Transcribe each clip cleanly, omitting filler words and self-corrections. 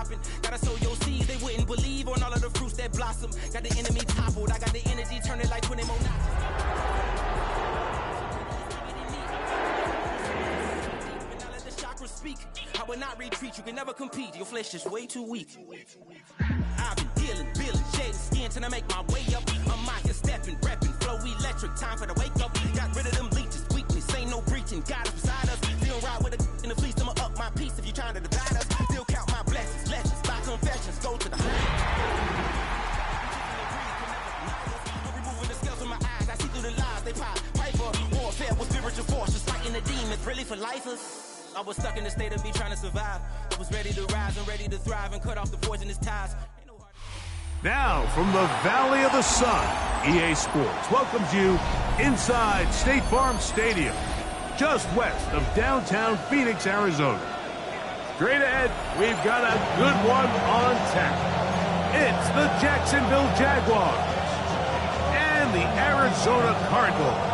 dropping. Gotta sow your seeds, they wouldn't believe on all of the fruits that blossom. Got the enemy toppled, I got the energy, turn it like 20 more notches. Speak. I will not retreat, you can never compete. Your flesh is way too weak. I've been dealing, shedding skin till I make my way up. I'm out here stepping, repping, flow electric, time for the wake up. Got rid of them leeches, weakness, ain't no breaching. God is beside us. Still ride with a in the fleece, I'ma up my piece if you trying to divide us. Still count my blessings, legends, by confessions, go to the high. I'm removing the scales from my eyes, I see through the lies, they pop. Piper, warfare with spiritual forces, fighting the demons, really for lifers. I was stuck in the state of me trying to survive. I was ready to rise and ready to thrive and cut off the poisonous ties. Now, from the Valley of the Sun, EA Sports welcomes you inside State Farm Stadium, just west of downtown Phoenix, Arizona. Straight ahead, we've got a good one on tap. It's the Jacksonville Jaguars and the Arizona Cardinals.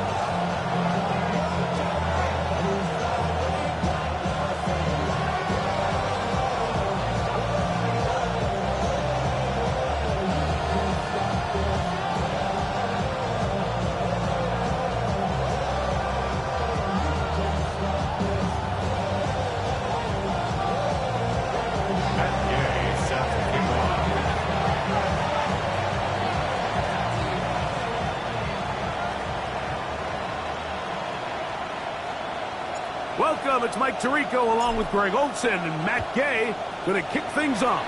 Welcome, it's Mike Tirico along with Greg Olsen and Matt Gay going to kick things off.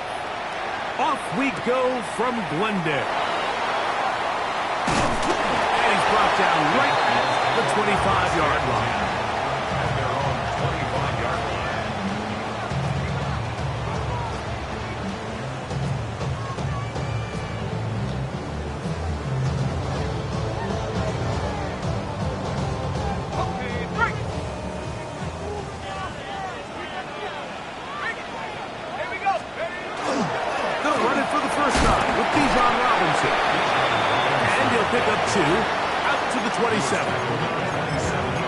Off we go from Glendale. And he's brought down right at the 25-yard line. At their own 25-yard line. Pick up 2, out to the 27.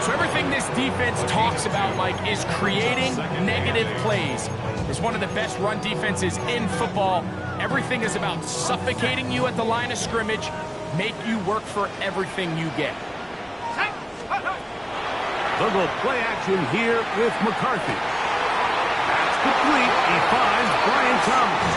So everything this defense talks about, Mike, is creating negative plays. It's one of the best run defenses in football. Everything is about suffocating you at the line of scrimmage, make you work for everything you get. They'll go play action here with McCarthy. That's complete. He finds Brian Thomas.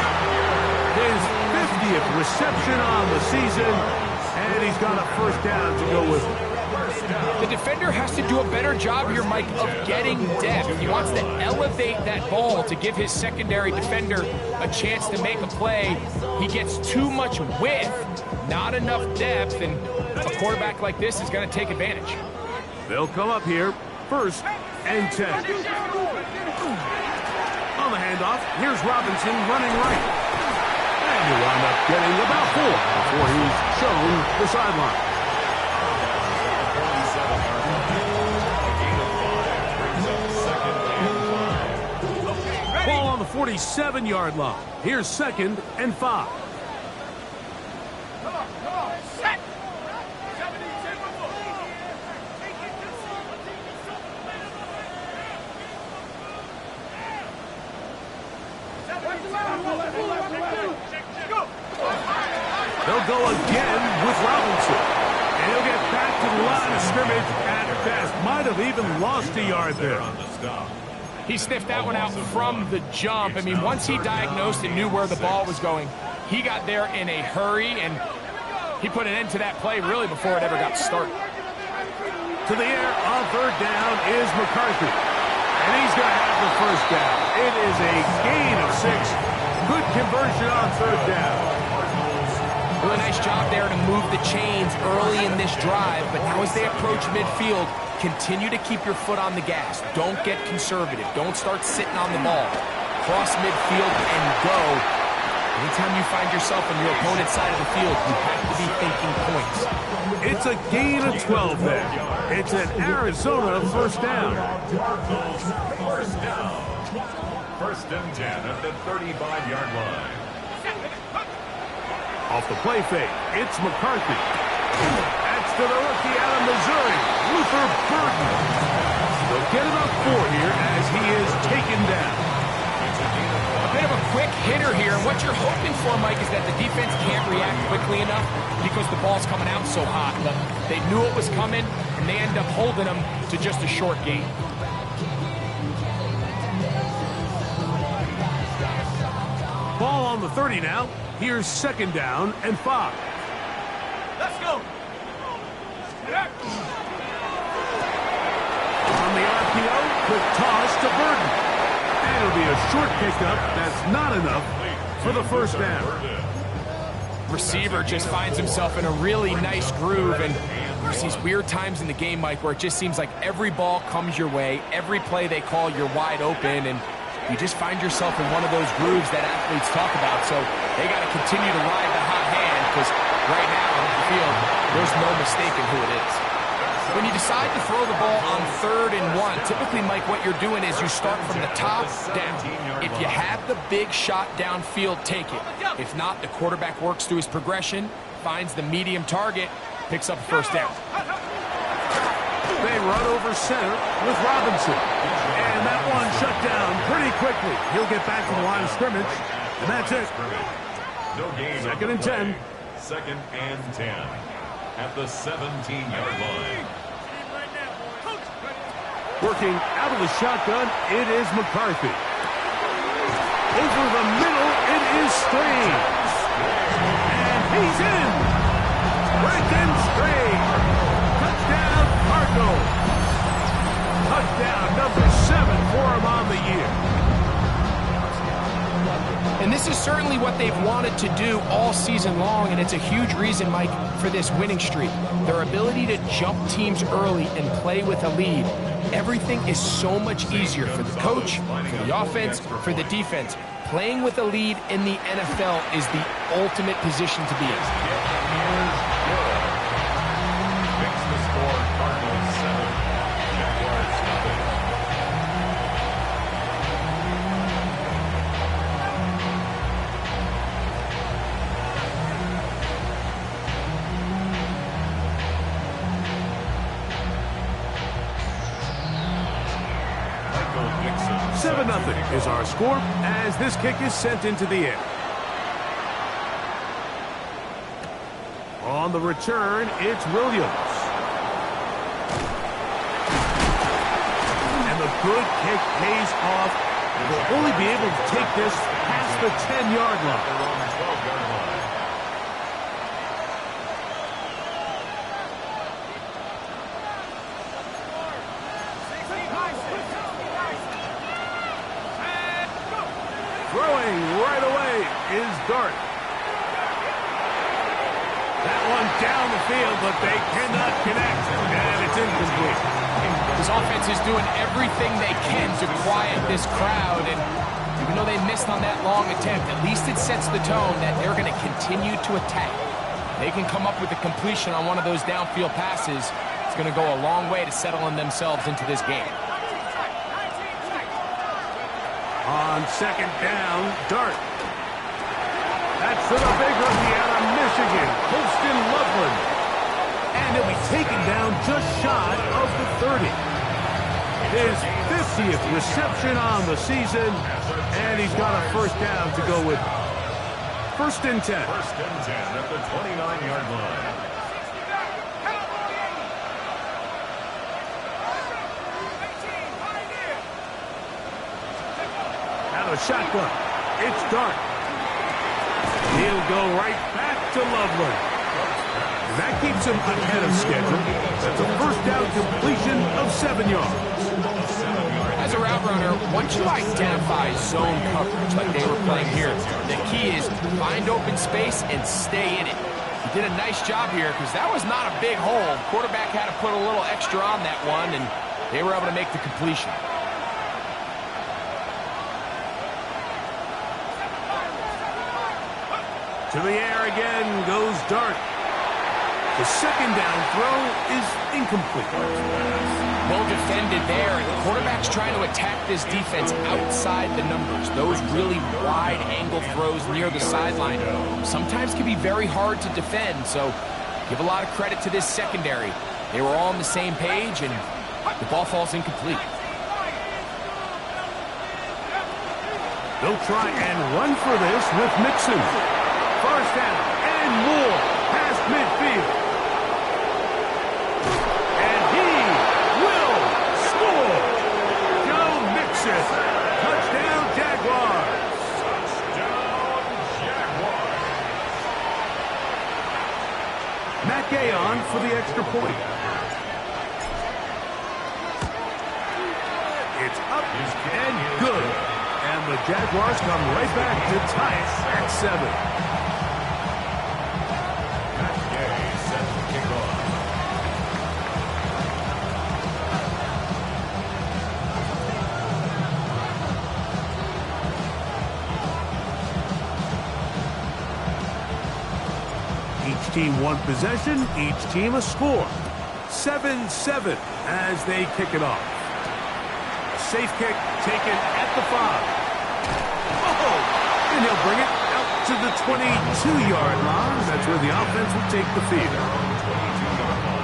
His 50th reception on the season. And he's got a first down to go with it. The defender has to do a better job here, Mike, of getting depth. He wants to elevate that ball to give his secondary defender a chance to make a play. He gets too much width, not enough depth, and a quarterback like this is going to take advantage. They'll come up here, 1st and 10. On the handoff, here's Robinson running right. And he'll wind up getting about 4 before he's shown the sideline. Ball on the 47-yard line. Here's 2nd and 5. They'll go again with Robinson. And he'll get back to the line of scrimmage at best. Might have even lost a yard there. He sniffed that one out from the jump. I mean, once he diagnosed and knew where the ball was going, he got there in a hurry, and he put an end to that play really before it ever got started. To the air on 3rd down is McCarthy. And he's going to have the first down. It is a gain of 6. Good conversion on 3rd down. Really nice job there to move the chains early in this drive, but now as they approach midfield, continue to keep your foot on the gas. Don't get conservative. Don't start sitting on the ball. Cross midfield and go. Anytime you find yourself on your opponent's side of the field, you have to be thinking points. It's a gain of 12 there. It's an Arizona first down. First down. 1st and 10 at the 35-yard line. Off the play fake, it's McCarthy. That's to the rookie out of Missouri, Luther Burden. They'll get about 4 here as he is taken down. A bit of a quick hitter here, and what you're hoping for, Mike, is that the defense can't react quickly enough because the ball's coming out so hot. But they knew it was coming, and they end up holding them to just a short gain. Ball on the 30 now. Here's 2nd down and 5. Let's go. On the RPO, quick toss to Burton. And it'll be a short pickup. That's not enough for the 1st down. Receiver just finds himself in a really nice groove, and there's these weird times in the game, Mike, where it just seems like every ball comes your way, every play they call, you're wide open, and you just find yourself in one of those grooves that athletes talk about. So they got to continue to ride the hot hand, because right now on the field, there's no mistaking who it is. When you decide to throw the ball on 3rd and 1, typically, Mike, what you're doing is you start from the top down. If you have the big shot downfield, take it. If not, the quarterback works through his progression, finds the medium target, picks up a 1st down. They run over center with Robinson. And that one shut down pretty quickly. He'll get back to the line of scrimmage, and that's it. No gain. 2nd and 10. 2nd and 10 at the 17-yard line. Working out of the shotgun, it is McCarthy. Over the middle, it is Strange. And he's in. Brendan Strange. Touchdown, Cardinals. Touchdown number 7 for him on the year. And this is certainly what they've wanted to do all season long, and it's a huge reason, Mike, for this winning streak. Their ability to jump teams early and play with a lead. Everything is so much easier for the coach, for the offense, for the defense. Playing with a lead in the NFL is the ultimate position to be in. Fix the score, Cardinals 7, Jaguars nothing. Michael Dixon. 7-0 is our score as this kick is sent into the air. On the return, it's Williams. And the good kick pays off. We'll only be able to take this past the 10-yard line. 12-yard line. Throwing right away is Dart. That one down the field, but they cannot connect, and it's incomplete. This offense is doing everything they can to quiet this crowd, and even though they missed on that long attempt, at least it sets the tone that they're going to continue to attack. They can come up with a completion on one of those downfield passes. It's going to go a long way to settling themselves into this game. On 2nd down, Dart. That's for the big rookie out of Michigan, Colston Loveland. And he'll be taken down just shy of the 30. His 50th reception on the season, and he's got a 1st down to go with. 1st and 10. 1st and 10 at the 29-yard line. Out of shotgun, it's Dart. He'll go right back to Loveland. That keeps him ahead of schedule. That's a 1st down completion of 7 yards. As a route runner, once you identify zone coverage like they were playing here, the key is find open space and stay in it. He did a nice job here because that was not a big hole. Quarterback had to put a little extra on that one, and they were able to make the completion. To the air again goes Dart. The 2nd down throw is incomplete. Well defended there, and the quarterback's trying to attack this defense outside the numbers. Those really wide angle throws near the sideline sometimes can be very hard to defend, so give a lot of credit to this secondary. They were all on the same page, and the ball falls incomplete. They'll try and run for this with Mixon. First down and more past midfield. And he will score. Joe Mixon. Touchdown, Jaguars. Touchdown, Jaguars. Matt Gay on for the extra point. It's up and good. And the Jaguars come right back to tie it at 7. Matt Gay set to kick off. Each team one possession, each team a score. 7-7 as they kick it off. Safe kick taken at the 5. Oh, and he'll bring it out to the 22-yard line. That's where the offense will take the field. 22-yard line.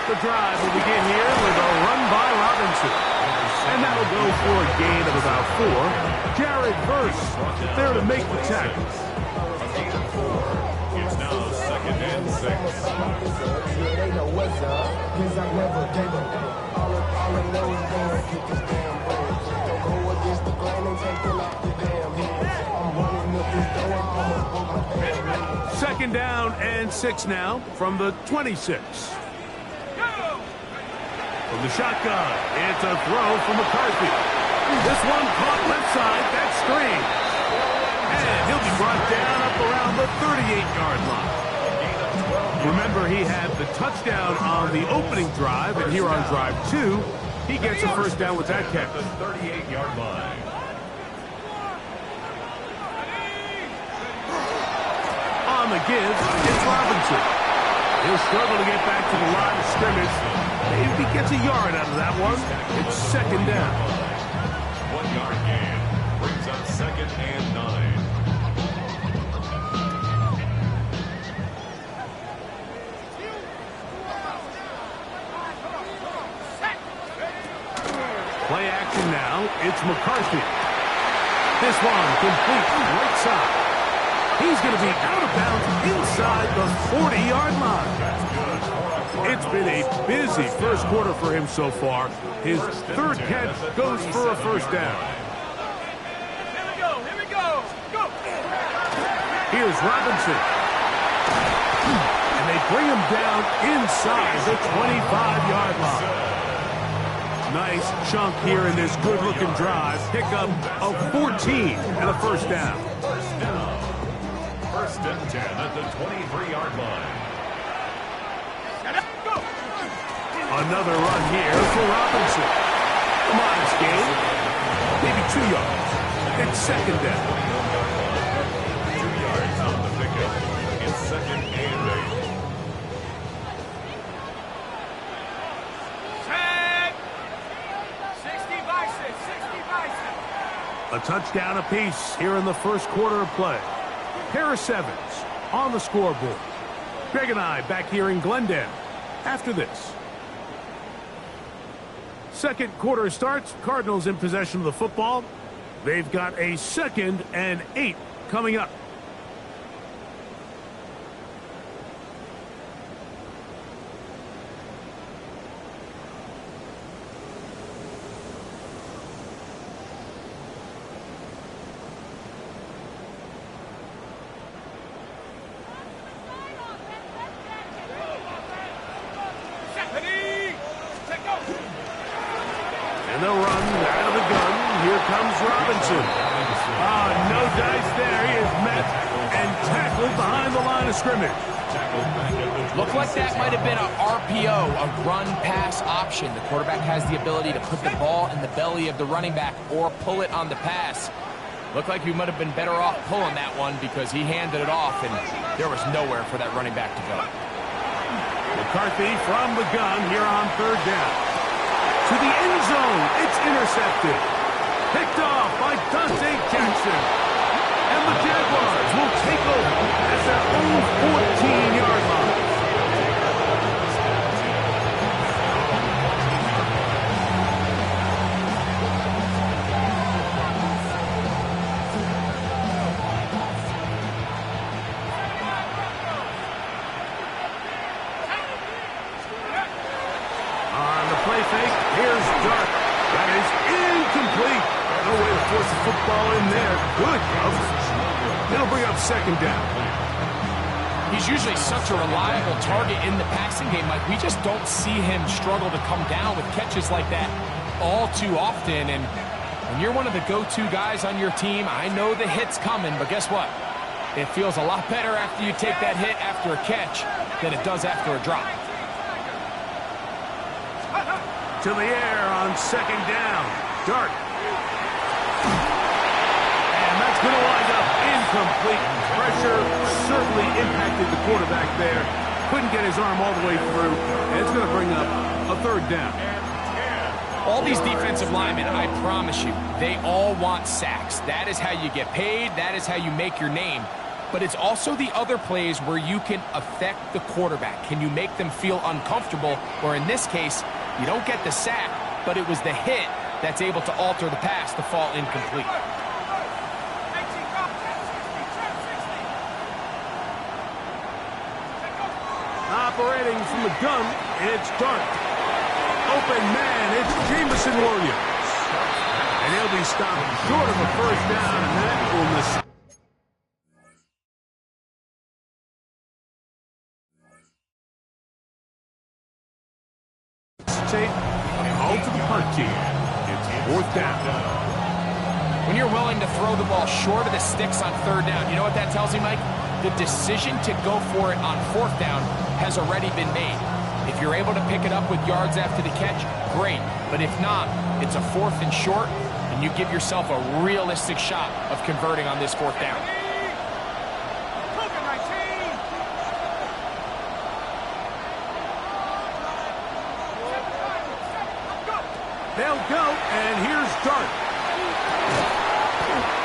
The drive will begin here with a run by Robinson. And that'll go for a gain of about 4. Jared Verse there to make the tackle. A gain of 4. It's now 2nd and 6. They know what's up, 'cause I never gave up. All I know is gonna get this damn bread. Don't go against the grain and take it off the damn head. I'm running up this door, I almost broke my damn leg. 2nd down and 6 now from the 26. From the shotgun, it's a throw from McCarthy. This one caught left side, that screen. And he'll be brought down up around the 38-yard line. Remember, he had the touchdown on the opening drive, and here on drive 2, he gets a first down with that catch. The 38-yard line. On the give, it's Robinson. He'll struggle to get back to the line of scrimmage. Maybe he gets a yard out of that one. It's 2nd down. 1-yard gain brings up 2nd and 9. Play action now. It's McCarthy. This one complete right side. He's going to be out of bounds inside the 40-yard line. It's been a busy first quarter for him so far. His 3rd catch goes for a first down. Here we go. Go. Here's Robinson. And they bring him down inside the 25-yard line. Nice chunk here in this good-looking drive. Pickup of 14 and a first down. First down. 1st and 10 at the 23-yard line. Another run here for Robinson. Modest gain. Maybe 2 yards. It's 2nd down. 2 yards on the pickup. It's 2nd and 8. 60 by 6. A touchdown apiece here in the first quarter of play. Paris Evans on the scoreboard. Greg and I back here in Glendale after this. 2nd quarter starts. Cardinals in possession of the football. They've got a 2nd and 8 coming up. And they'll run out of the gun. Here comes Robinson. No dice there. He is met and tackled behind the line of scrimmage. Looked like that might have been an RPO, a run-pass option. The quarterback has the ability to put the ball in the belly of the running back or pull it on the pass. Looked like he might have been better off pulling that one because he handed it off, and there was nowhere for that running back to go. McCarthy from the gun here on third down. To the end zone. It's intercepted. Picked off by Dante Jackson. And the Jaguars will take over at their own 14-yard line. Here's Dart. That is incomplete. No way to force the football in there. Good coverage. It'll bring up second down. He's usually such a reliable target in the passing game. Like, we just don't see him struggle to come down with catches like that all too often. And when you're one of the go-to guys on your team, I know the hit's coming, but guess what? It feels a lot better after you take that hit after a catch than it does after a drop. To the air on second down. Dart. And that's going to wind up incomplete. Pressure certainly impacted the quarterback there. Couldn't get his arm all the way through. And it's going to bring up a third down. All these defensive linemen, I promise you, they all want sacks. That is how you get paid. That is how you make your name. But it's also the other plays where you can affect the quarterback. Can you make them feel uncomfortable? Or in this case, you don't get the sack, but it was the hit that's able to alter the pass to fall incomplete. Operating from the gun, it's Dart. Open man, it's Jameson Williams. And he'll be stopped short of a first down, and that will miss. Call to the punt team. It's fourth down. When you're willing to throw the ball short of the sticks on third down, you know what that tells you, Mike? The decision to go for it on fourth down has already been made. If you're able to pick it up with yards after the catch, great. But if not, it's a fourth and short, and you give yourself a realistic shot of converting on this fourth down. They'll go, and here's Dart.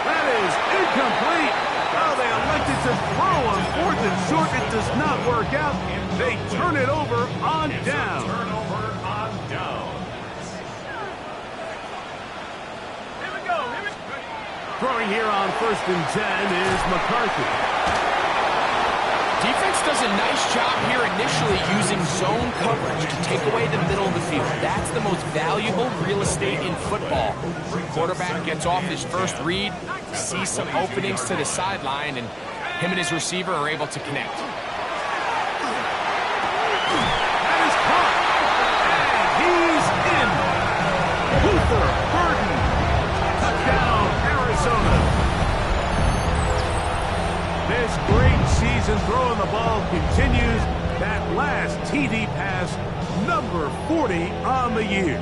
That is incomplete. Oh, they elected to throw on fourth and short. It does not work out. They turn it over on down. Turnover on down. Here we go. Throwing here on first and 10 is McCarthy. Defense does a nice job here initially using zone coverage to take away the middle of the field. That's the most valuable real estate in football. Quarterback gets off his first read, sees some openings to the sideline, and him and his receiver are able to connect. That is caught. And he's in. Luther Burden. Touchdown, Arizona. This great season throwing the ball continues. That last TD pass, number 40 on the year.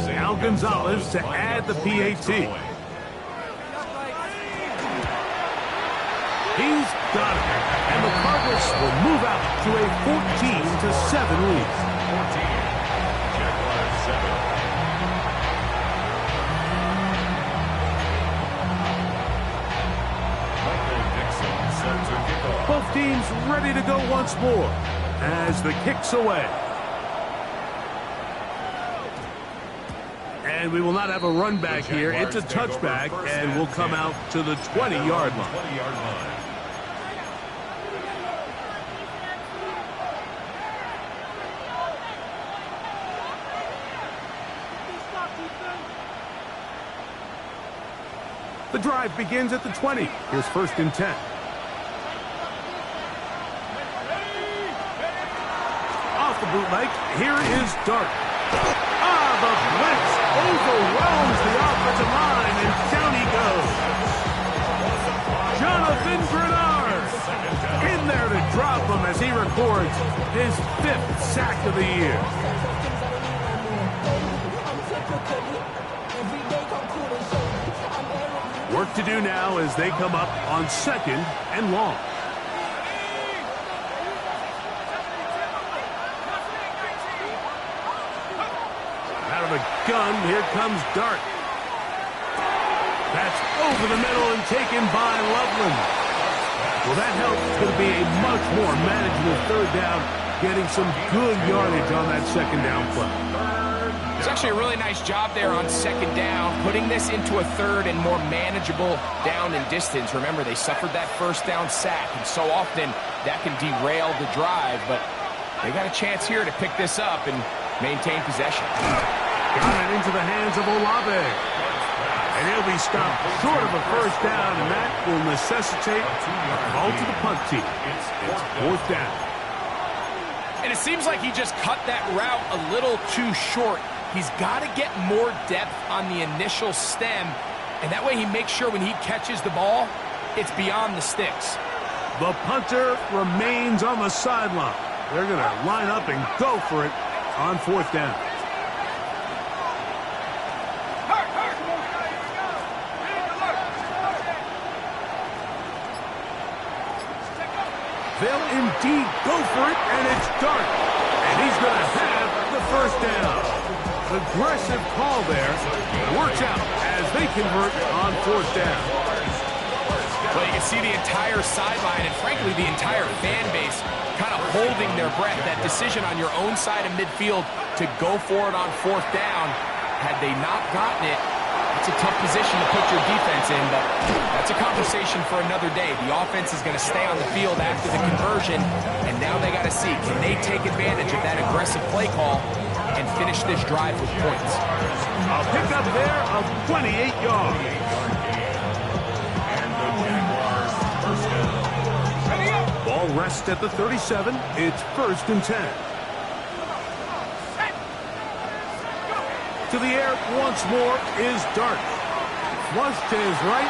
Now Gonzalez to add the PAT. He's got it. And the Cardinals will move out to a 14-7 lead. 14. Jaguars 7. Both teams ready to go once more as the kick's away. And we will not have a run back here. It's a touchback, and we'll come out to the 20-yard line. 20-yard line. The drive begins at the 20. Here's first and 10. Off the bootleg, here is Dart. The blitz overwhelms the offensive line, and down he goes. Jonathan Grenard in there to drop him as he records his 5th sack of the year. Work to do now as they come up on 2nd and long. Out of the gun, here comes Dart. That's over the middle and taken by Loveland. Well, that helps. It's going to be a much more manageable 3rd down, getting some good yardage on that 2nd down play. It's actually a really nice job there on 2nd down, putting this into a 3rd and more manageable down and distance. Remember, they suffered that 1st down sack, and so often that can derail the drive, but they got a chance here to pick this up and maintain possession. Got it into the hands of Olave. And he'll be stopped short of a 1st down, and that will necessitate a call to the punt team. It's 4th down. And it seems like he just cut that route a little too short. He's got to get more depth on the initial stem, and that way he makes sure when he catches the ball, it's beyond the sticks. The punter remains on the sideline. They're going to line up and go for it on 4th down. They'll indeed go for it, and it's Dart. And he's going to have the 1st down. Aggressive call there. Works out as they convert on 4th down. Well, you can see the entire sideline and, frankly, the entire fan base kind of holding their breath. That decision on your own side of midfield to go for it on 4th down, had they not gotten it, it's a tough position to put your defense in, but that's a conversation for another day. The offense is going to stay on the field after the conversion, and now they got to see, can they take advantage of that aggressive play call and finish this drive with points? A pickup there of 28 yards. Ball rests at the 37. It's 1st and 10. To the air once more is Dart. Flush to his right.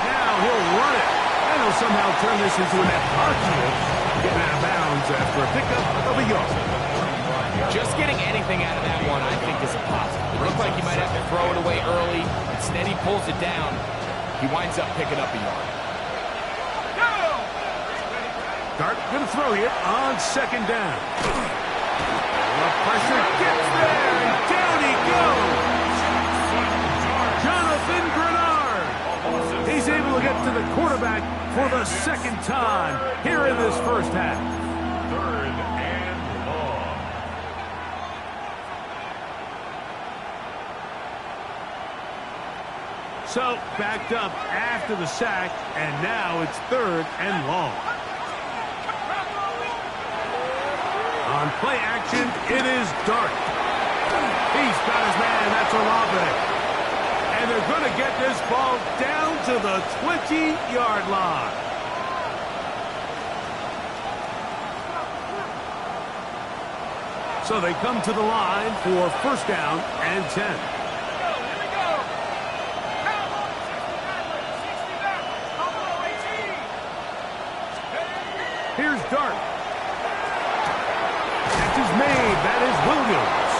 Now he'll run it. And he'll somehow turn this into an opportunity. Getting out of bounds after a pickup of a yard. Just getting anything out of that one, I think, is a positive. It looked like he might have to throw it away early. Instead, he pulls it down. He winds up picking up a yard. Dart going to throw here on 2nd down. The pressure gets there, and down he goes. Jonathan Grenard. He's able to get to the quarterback for the 2nd time here in this 1st half. 3rd and long. So, backed up after the sack, and now it's 3rd and long. On play action, it is Dart. He's got his man, that's Olave. And they're going to get this ball down to the 20-yard line. So they come to the line for 1st down and 10. Here's Dart. Made. That is Williams.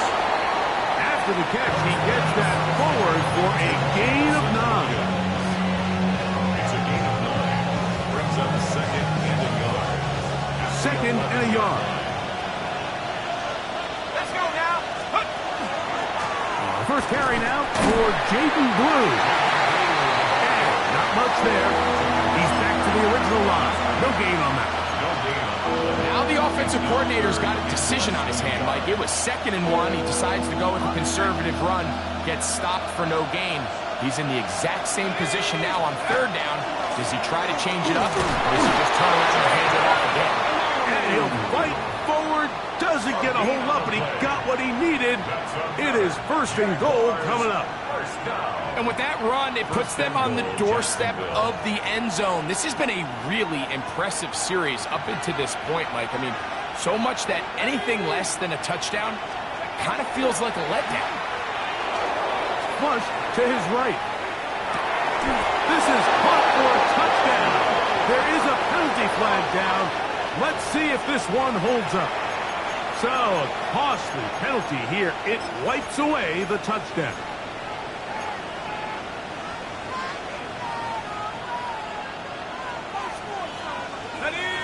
After the catch, he gets that forward for a gain of 9. It's a gain of 9. Brings up 2nd and a yard. 2nd and a yard. Let's go now. 1st carry now for Jaden Blue. And not much there. He's back to the original line. No gain on that. Now the offensive coordinator's got a decision on his hand, Mike. It was 2nd and 1. He decides to go with a conservative run, gets stopped for no gain. He's in the exact same position now on 3rd down. Does he try to change it up, or does he just turn around and hand it off again? And he'll fight forward. Doesn't get a hold up, but he got what he needed. It is 1st and goal coming up. And with that run, it puts them on the doorstep of the end zone. This has been a really impressive series up into this point, Mike. I mean, so much that anything less than a touchdown kind of feels like a letdown. Flush to his right. This is caught for a touchdown. There is a penalty flag down. Let's see if this one holds up. So, a costly penalty here. It wipes away the touchdown.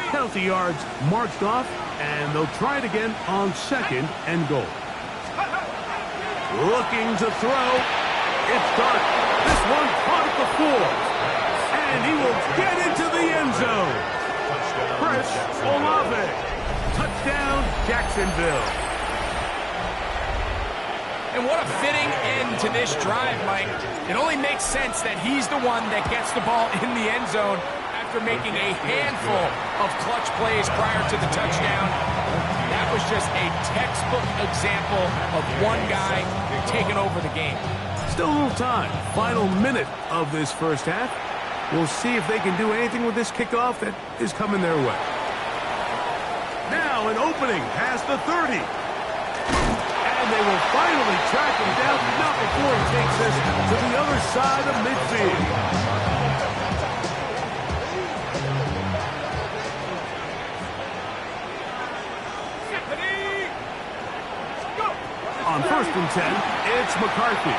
Penalty yards marched off, and they'll try it again on 2nd and goal. Looking to throw. It's Dart. This one caught at the 4. And he will get into the end zone. Chris Olave. Touchdown, Jacksonville. And what a fitting end to this drive, Mike. It only makes sense that he's the one that gets the ball in the end zone after making a handful of clutch plays prior to the touchdown. That was just a textbook example of one guy taking over the game. Still a little time. Final minute of this first half. We'll see if they can do anything with this kickoff that is coming their way. Now an opening past the 30. And they will finally track him down, not before he takes this to the other side of midfield. On 1st and 10, it's McCarthy.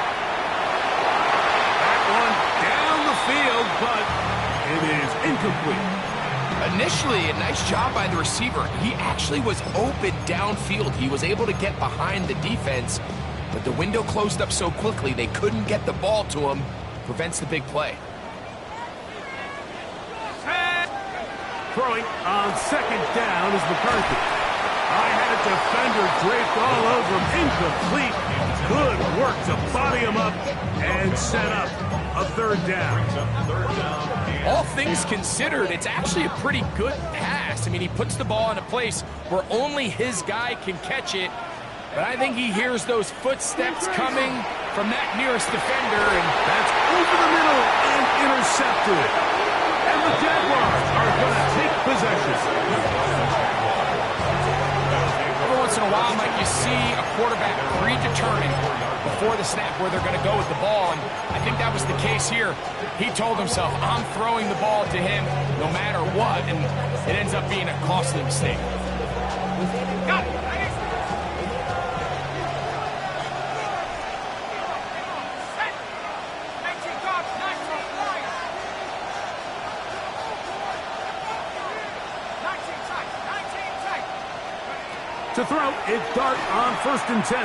That one down the field, but it is incomplete. Initially, a nice job by the receiver. He actually was open downfield. He was able to get behind the defense, but the window closed up so quickly they couldn't get the ball to him. Prevents the big play. Throwing on 2nd down is McCarthy. I had a defender draped all over him. Incomplete. Good work to body him up and set up a 3rd down. All things considered, it's actually a pretty good pass. I mean, he puts the ball in a place where only his guy can catch it. But I think he hears those footsteps coming from that nearest defender. And that's over the middle and intercepted. And the Jaguars are going to take possession. Every once in a while, Mike, you see a quarterback predetermine before the snap where they're going to go with the ball, and I think that was the case here. He told himself, I'm throwing the ball to him no matter what, and it ends up being a costly mistake. Got it. To throw, it's Dart on 1st and 10.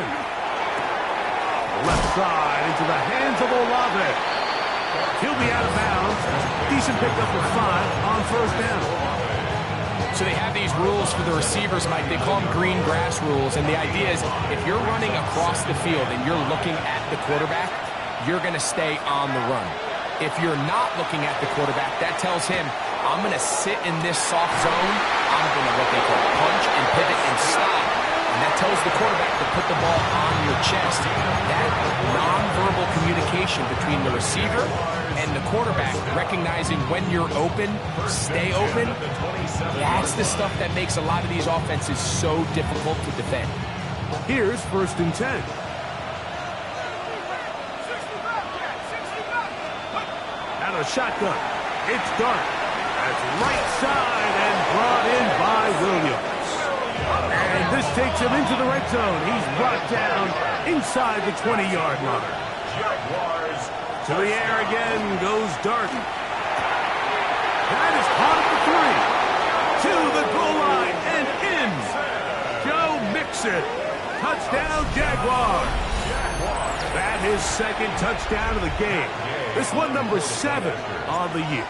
Left side into the hands of Olave. He'll be out of bounds. Decent pickup of 5 on 1st down. So they have these rules for the receivers, Mike. They call them green grass rules. And the idea is if you're running across the field and you're looking at the quarterback, you're going to stay on the run. If you're not looking at the quarterback, that tells him, I'm going to sit in this soft zone. I'm going to what they call punch and pivot and stop. And that tells the quarterback to put the ball on your chest. That nonverbal communication between the receiver and the quarterback, recognizing when you're open, stay open, that's the stuff that makes a lot of these offenses so difficult to defend. Here's 1st and 10. Out of shotgun, it's Dart. That's right side and brought in by Williams. And this takes him into the red zone. He's brought down inside the 20-yard line. Jaguars. To the air again goes Dart. That is caught at the 3. To the goal line and in. Joe Mixon. Touchdown, Jaguars. That is 2nd touchdown of the game. This one number 7 on the year.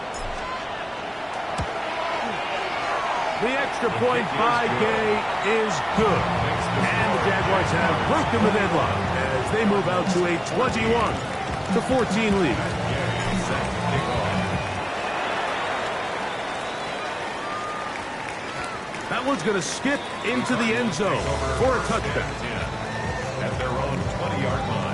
The extra point by Gay is good. And the Jaguars have broken the deadlock as they move out to a 21-14 lead. That one's going to skip into the end zone for a touchdown. At their own 20-yard line.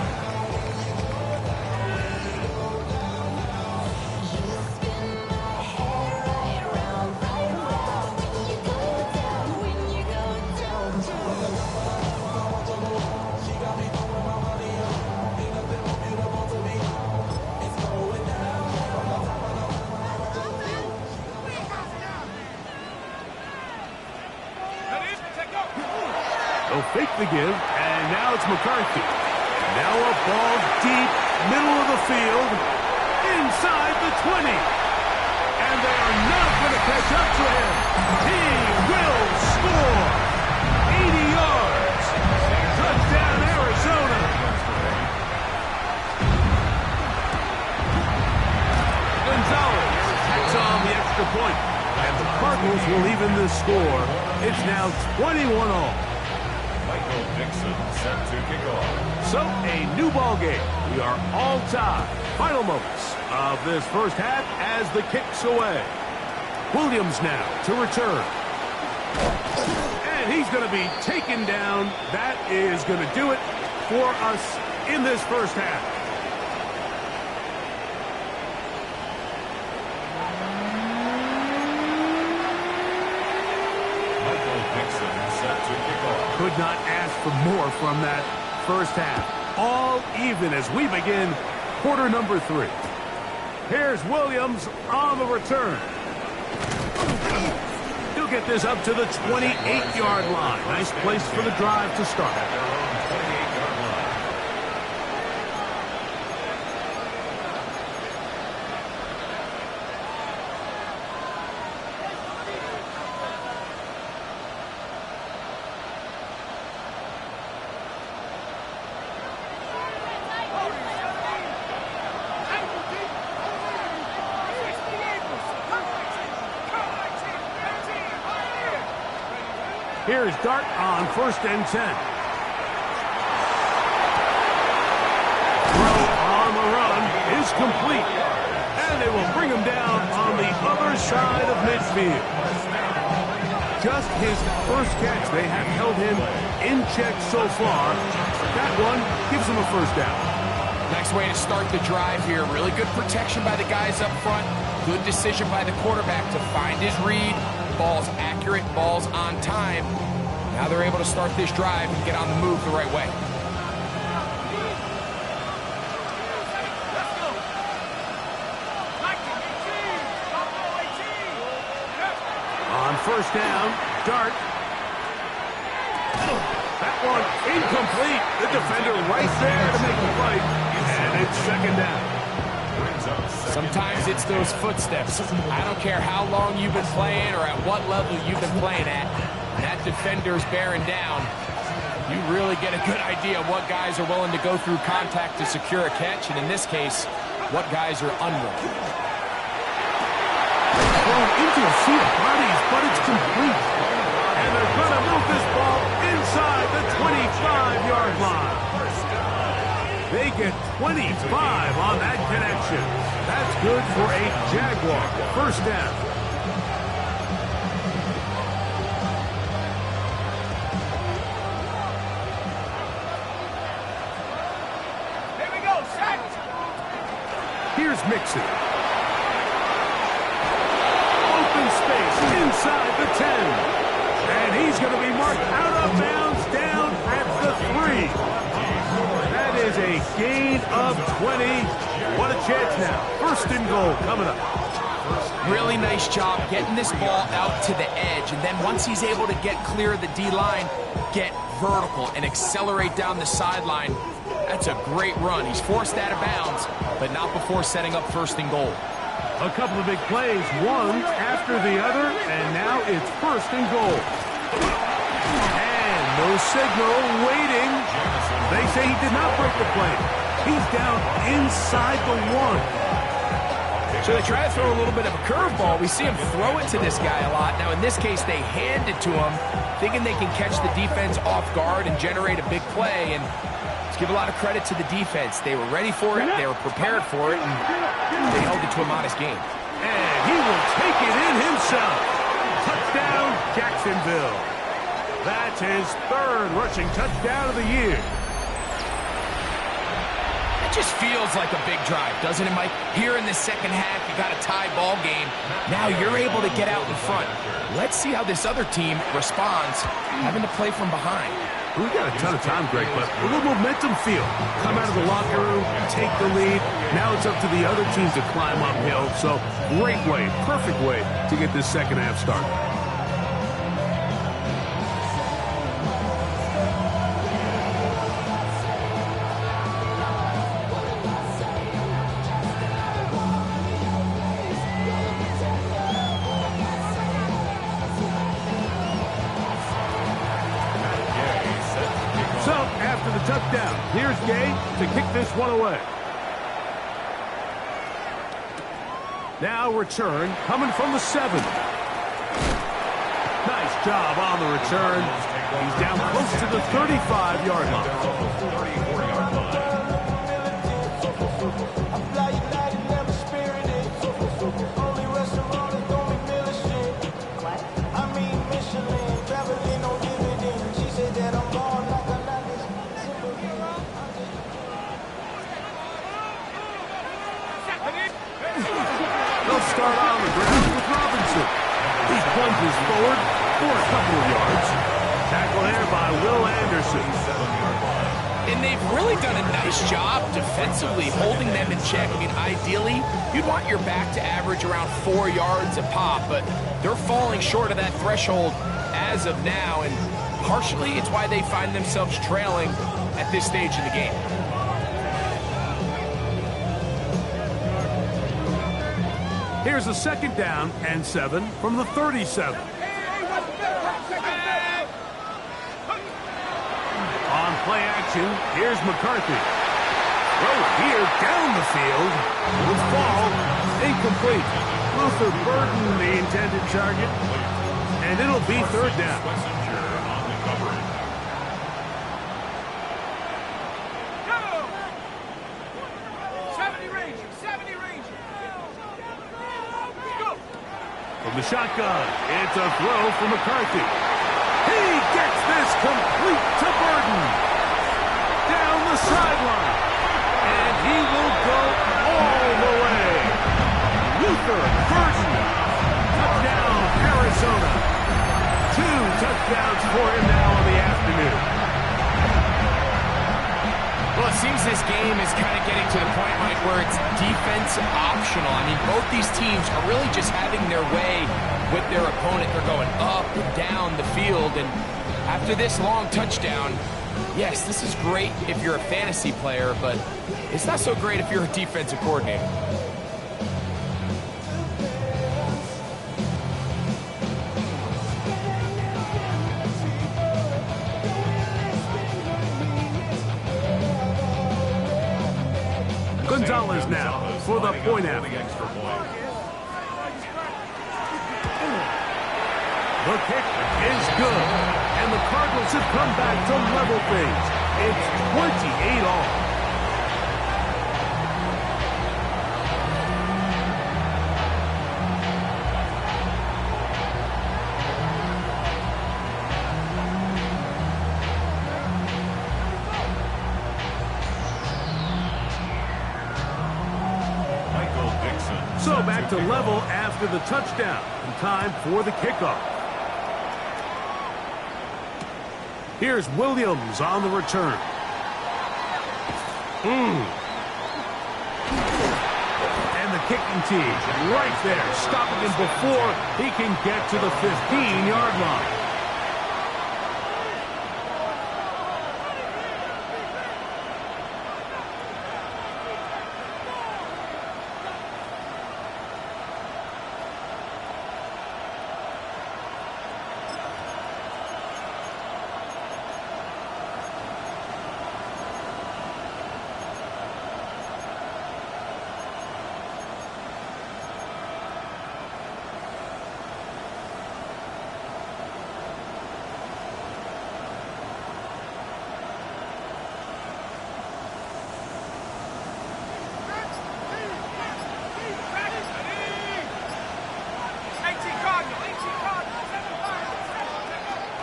give, and now it's McCarthy. Now a ball deep, middle of the field, inside the 20. And they are not going to catch up to him. He will score. 80 yards. Touchdown, Arizona. Gonzalez tacks on the extra point. And the Cardinals will even this score. It's now 21-all. Michael Dixon set to kick off. So, a new ball game. We are all tied. Final moments of this first half as the kick's away. Williams now to return. And he's going to be taken down. That is going to do it for us in this first half. Michael Dixon set to kick off. Could not ask for more from that first half. All even as we begin quarter number 3. Here's Williams on the return. He'll get this up to the 28-yard line. Nice place for the drive to start. At their own 28-yard line. Here's Dart on 1st and 10. Throw on the run is complete. And they will bring him down on the other side of midfield. Just his first catch. They have held him in check so far. That one gives him a first down. Nice way to start the drive here. Really good protection by the guys up front. Good decision by the quarterback to find his read. Ball's accurate, ball's on time. Now they're able to start this drive and get on the move the right way. On 1st down, Dart. That one incomplete. The defender right there to make the fight. And it's 2nd down. Sometimes it's those footsteps. I don't care how long you've been playing or at what level you've been playing at. That defender's bearing down. You really get a good idea of what guys are willing to go through contact to secure a catch, and in this case, what guys are unwilling. Thrown into a sea of bodies, but it's complete. And they're going to move this ball inside the 25-yard line. They get 25 on that connection. That's good for a Jaguar. 1st down. Here we go, set! Here's Mixon. Open space inside the 10. And he's going to be marked out of bounds down at the 3. That is a gain of 20. What a chance now. 1st and goal coming up. Really nice job getting this ball out to the edge, and then once he's able to get clear of the D-line, get vertical and accelerate down the sideline. That's a great run. He's forced out of bounds, but not before setting up 1st and goal. A couple of big plays, one after the other, and now it's 1st and goal. And no signal, waiting. They say he did not break the play. He's down inside the 1. So they try to throw a little bit of a curveball. We see him throw it to this guy a lot. Now, in this case, they hand it to him, thinking they can catch the defense off guard and generate a big play. And let's give a lot of credit to the defense. They were ready for it, they were prepared for it, and they held it to a modest gain. And he will take it in himself. Touchdown, Jacksonville. That's his 3rd rushing touchdown of the year. It just feels like a big drive, doesn't it, Mike? Here in the second half, you got a tie ball game. Now you're able to get out in front. Let's see how this other team responds, having to play from behind. We've got a ton of time, Greg, but a little momentum feel. Come out of the locker room, take the lead. Now it's up to the other team to climb uphill. So great way, perfect way to get this second half started. tucked down. Here's Gay to kick this one away. Now return coming from the 7. Nice job on the return. He's down close to the 35-yard line. 34-yard line. They'll start on the ground with Robinson. He plunges forward for a couple of yards. Tackle there by Will Anderson. 7-yard line. And they've really done a nice job defensively holding them in check. I mean, ideally, you'd want your back to average around 4 yards a pop, but they're falling short of that threshold as of now, and partially it's why they find themselves trailing at this stage in the game. Here's a 2nd down and 7 from the 37. On play action, here's McCarthy. Throw here down the field. With fall, incomplete. Luther Burden, the intended target. And it'll be 3rd down. Schlesinger on the coverage. From the shotgun, it's a throw for McCarthy. He gets this complete to Burden. Down the sideline. And he will go all the way. Luther Burden. Touchdown, Arizona. 2 touchdowns for him now in the afternoon. Well, it seems this game is kind of getting to the point, Mike, where it's defense optional. I mean, both these teams are really just having their way with their opponent. They're going up and down the field, and after this long touchdown, yes, this is great if you're a fantasy player, but it's not so great if you're a defensive coordinator. Gonzalez now for the point after. Extra point. The kick is good, and the Cardinals have come back to level things. It's 28 all. So back to level after the touchdown. And time for the kickoff. Here's Williams on the return. And the kicking team right there, stopping him before he can get to the 15-yard line.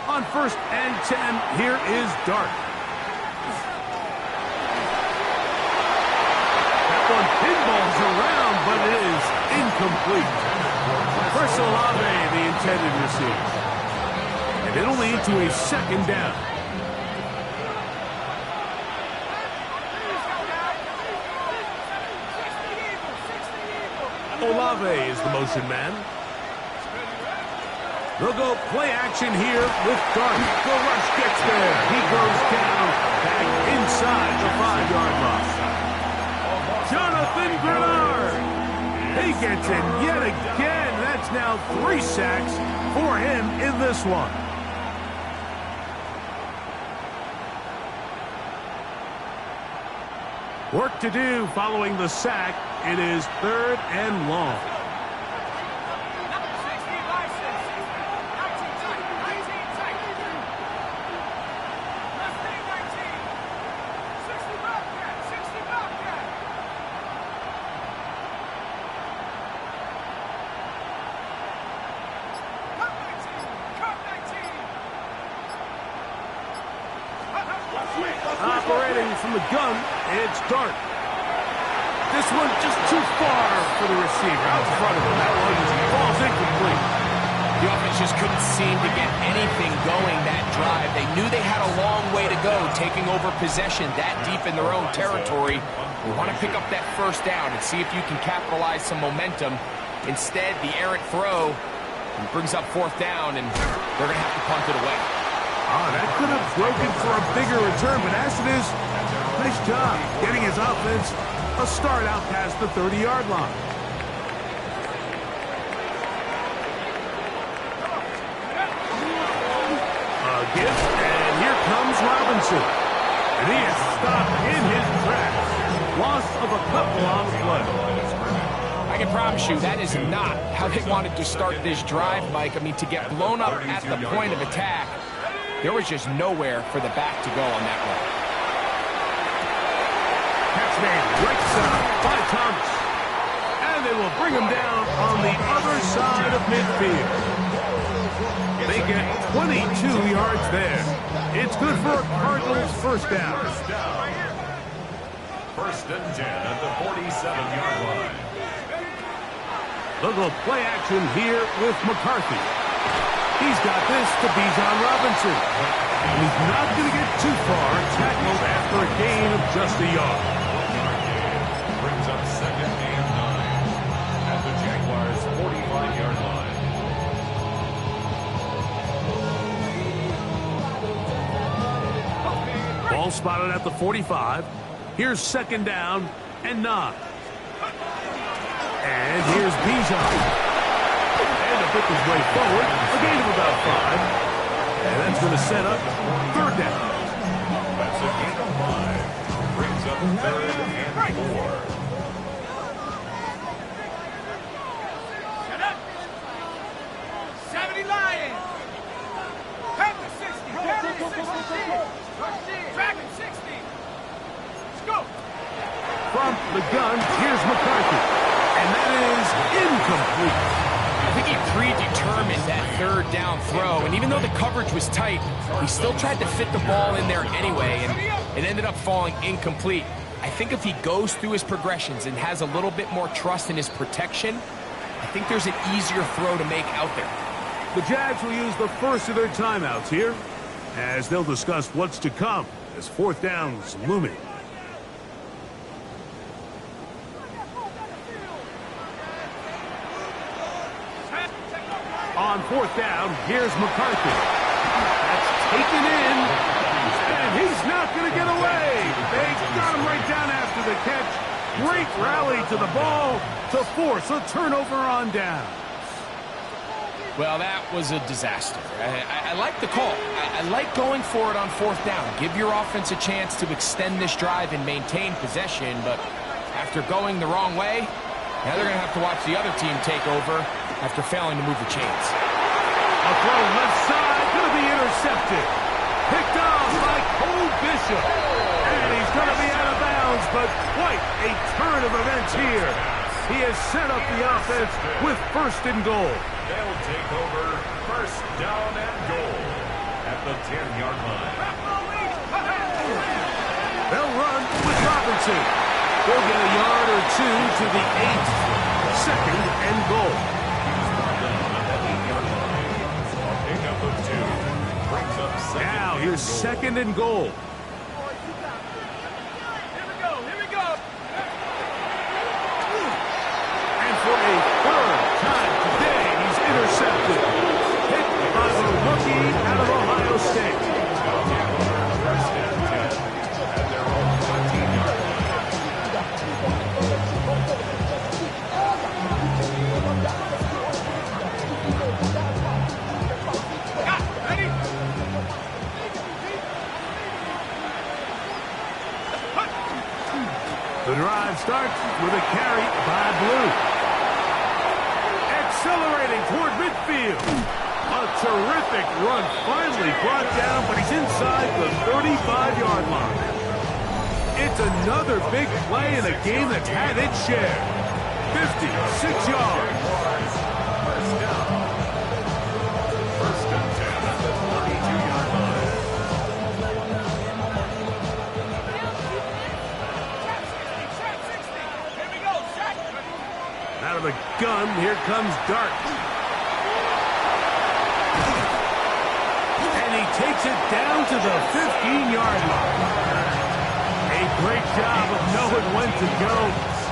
On 1st and 10, here is Dart. That one pinballs around, but it is incomplete. Chris Olave, the intended receiver. And it'll lead to a 2nd down. Olave is the motion man. They'll go play action here with Dart. The rush gets there. He goes down back inside the 5-yard line. Jonathan Grenard. He gets in yet again. That's now 3 sacks for him in this one. Work to do following the sack. It is 3rd and long. Operating from the gun, it's Dart. This one just too far for the receiver. Out in front of him. That one falls incomplete. The offense just couldn't seem to get anything going that drive. They knew they had a long way to go, taking over possession that deep in their own territory. You want to pick up that first down and see if you can capitalize some momentum. Instead, the errant throw brings up 4th down, and they're going to have to punt it away. That could have broken for a bigger return, but as it is, nice job getting his offense a start out past the 30-yard line. A gift, and here comes Robinson. And he is stopped in his tracks. Loss of a couple on the play. I can promise you that is not how they wanted to start this drive, Mike. I mean, to get blown up at the point of attack, there was just nowhere for the back to go on that run. Catch made right side by Thomas. And they will bring him down on the other side of midfield. They get 22 yards there. It's good for a Cardinals first down. 1st and 10 at the 47-yard line. They'll go play action here with McCarthy. He's got this to Bijan Robinson. And he's not going to get too far, tackled after a gain of just a yard. Brings up 2nd and 9 at the Jaguars' 45-yard line. Ball spotted at the 45. Here's 2nd down and 9. And here's Bijan. And to pick his way forward, a gain of about 5. And that's going to set up 3rd down. That's a gain of 5. Brings up 3rd and 4. Shut up. 70 Lions. Panther 60. Panther 60. Dragon 60. Let's go. From the gun, here's McCarthy. And that is incomplete. I think he predetermined that 3rd down throw, and even though the coverage was tight, he still tried to fit the ball in there anyway, and it ended up falling incomplete. I think if he goes through his progressions and has a little bit more trust in his protection, I think there's an easier throw to make out there. The Jags will use the first of their timeouts here, as they'll discuss what's to come as 4th down's looming. On 4th down, here's McCarthy. That's taken in, and he's not going to get away. They got him right down after the catch. Great rally to the ball to force a turnover on down. Well, that was a disaster. I like the call. I like going for it on 4th down. Give your offense a chance to extend this drive and maintain possession, but after going the wrong way, now they're going to have to watch the other team take over after failing to move the chains. A throw left side, going to be intercepted. Picked off by Cole Bishop. And he's going to be out of bounds, but quite a turn of events here. He has set up the offense with 1st and goal. They'll take over 1st down and goal at the 10-yard line. They'll run with Robinson. They'll get a yard or 2 to the 8th. 2nd and goal. Now here's 2nd and goal. Here we go. And for a 3rd time today, he's intercepted. Picked by the rookie out of Ohio State. 1st and 10 at their own 14-yard line. Ready? The drive starts with a carry by Blue. Accelerating toward midfield. A terrific run, finally brought down, but he's inside the 35-yard line. It's another big play in a game that's had its share. 56 yards. First down. First and 10 at the 32-yard line. Here we go, Shaq. Out of the gun, here comes Dart. And he takes it down to the 15-yard line. A great job of knowing when to go.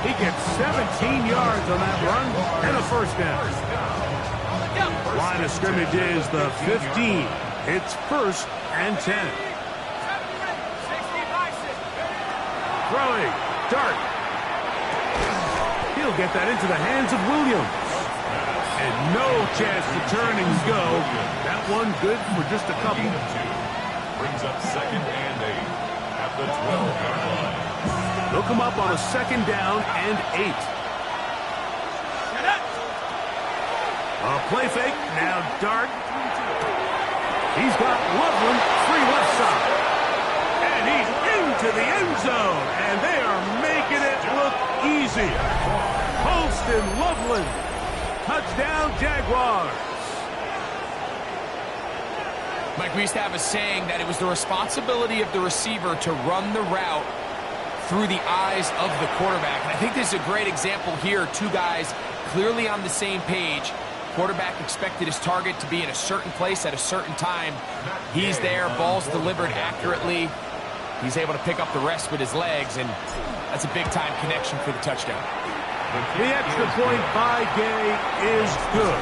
He gets 17 yards on that run and a first down. Line of scrimmage is the 15. It's first and 10. Throwing. Dart. He'll get that into the hands of Williams. And no chance to turn and go. That one good for just a couple. Brings up second and 8 at the 12-yard line. They'll come up on a second down and 8. A play fake. Now Dart. He's got Loveland free left side. And he's into the end zone. And they are making it look easy. Holston Loveland. Touchdown, Jaguars. Mike, we used to have a saying that it was the responsibility of the receiver to run the route through the eyes of the quarterback. And I think this is a great example here. Two guys clearly on the same page. Quarterback expected his target to be in a certain place at a certain time. He's there, ball's delivered accurately. He's able to pick up the rest with his legs, and that's a big-time connection for the touchdown. The extra point by Gay is good.